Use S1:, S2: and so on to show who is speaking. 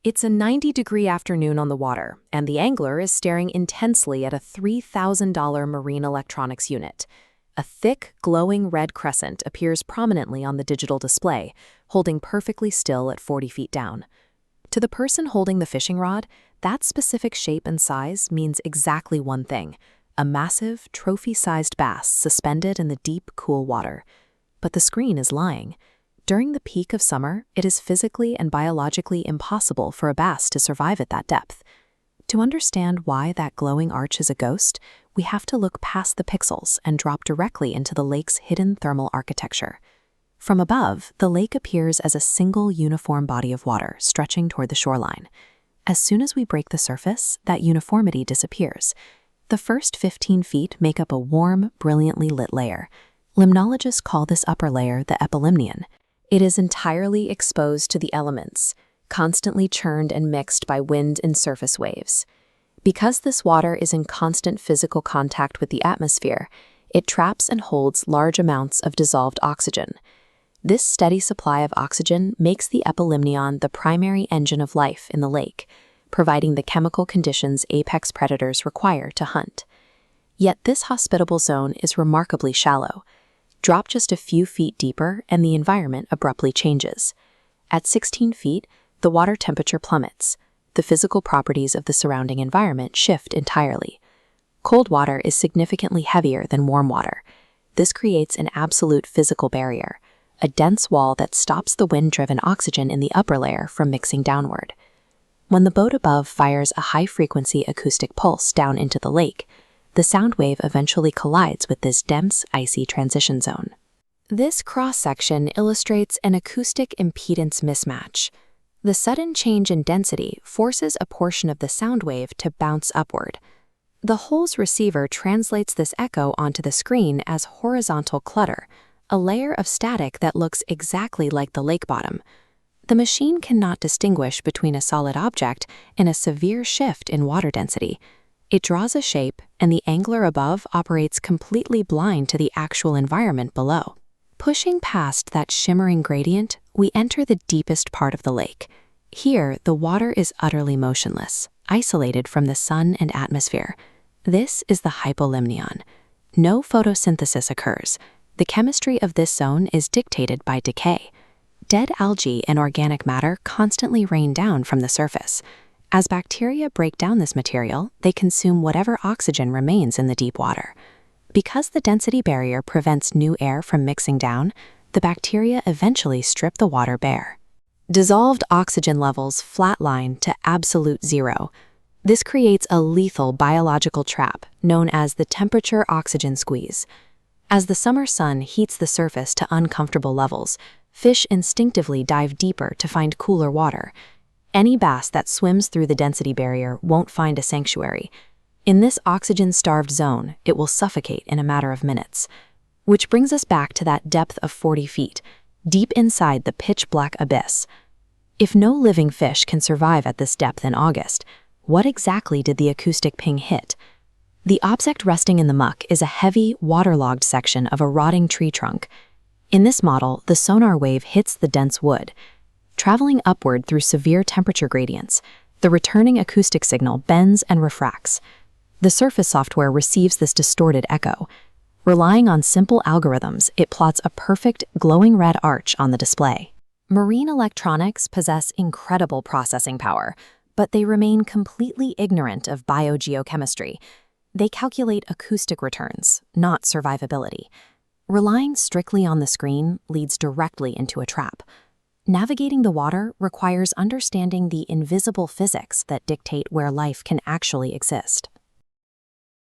S1: It's a 90-degree afternoon on the water, and the angler is staring intensely at a $3,000 marine electronics unit. A thick, glowing red crescent appears prominently on the digital display, holding perfectly still at 40 feet down. To the person holding the fishing rod, that specific shape and size means exactly one thing: a massive, trophy-sized bass suspended in the deep, cool water. But the screen is lying. During the peak of summer, it is physically and biologically impossible for a bass to survive at that depth. To understand why that glowing arch is a ghost, we have to look past the pixels and drop directly into the lake's hidden thermal architecture. From above, the lake appears as a single uniform body of water stretching toward the shoreline. As soon as we break the surface, that uniformity disappears. The first 15 feet make up a warm, brilliantly lit layer. Limnologists call this upper layer the Epilimnion. It is entirely exposed to the elements, constantly churned and mixed by wind and surface waves. Because this water is in constant physical contact with the atmosphere, it traps and holds large amounts of dissolved oxygen. This steady supply of oxygen makes the Epilimnion the primary engine of life in the lake, providing the chemical conditions apex predators require to hunt. Yet this hospitable zone is remarkably shallow. Drop just a few feet deeper and the environment abruptly changes. At 16 feet, the water temperature plummets. The physical properties of the surrounding environment shift entirely. Cold water is significantly heavier than warm water. This creates an absolute physical barrier, a dense wall that stops the wind-driven oxygen in the upper layer from mixing downward. When the boat above fires a high-frequency acoustic pulse down into the lake, the sound wave eventually collides with this dense, icy transition zone. This cross-section illustrates an acoustic impedance mismatch. The sudden change in density forces a portion of the sound wave to bounce upward. The hole's receiver translates this echo onto the screen as horizontal clutter, a layer of static that looks exactly like the lake bottom. The machine cannot distinguish between a solid object and a severe shift in water density. It draws a shape, and the angler above operates completely blind to the actual environment below. Pushing past that shimmering gradient, we enter the deepest part of the lake. Here, the water is utterly motionless, isolated from the sun and atmosphere. This is the Hypolimnion. No photosynthesis occurs. The chemistry of this zone is dictated by decay. Dead algae and organic matter constantly rain down from the surface. As bacteria break down this material, they consume whatever oxygen remains in the deep water. Because the density barrier prevents new air from mixing down, the bacteria eventually strip the water bare. Dissolved oxygen levels flatline to absolute zero. This creates a lethal biological trap known as the temperature oxygen squeeze. As the summer sun heats the surface to uncomfortable levels, fish instinctively dive deeper to find cooler water. Any bass that swims through the density barrier won't find a sanctuary. In this oxygen-starved zone, it will suffocate in a matter of minutes. Which brings us back to that depth of 40 feet, deep inside the pitch-black abyss. If no living fish can survive at this depth in August, what exactly did the acoustic ping hit? The object resting in the muck is a heavy, waterlogged section of a rotting tree trunk. In this model, the sonar wave hits the dense wood. Traveling upward through severe temperature gradients, the returning acoustic signal bends and refracts. The surface software receives this distorted echo. Relying on simple algorithms, it plots a perfect, glowing red arch on the display. Marine electronics possess incredible processing power, but they remain completely ignorant of biogeochemistry. They calculate acoustic returns, not survivability. Relying strictly on the screen leads directly into a trap. Navigating the water requires understanding the invisible physics that dictate where life can actually exist.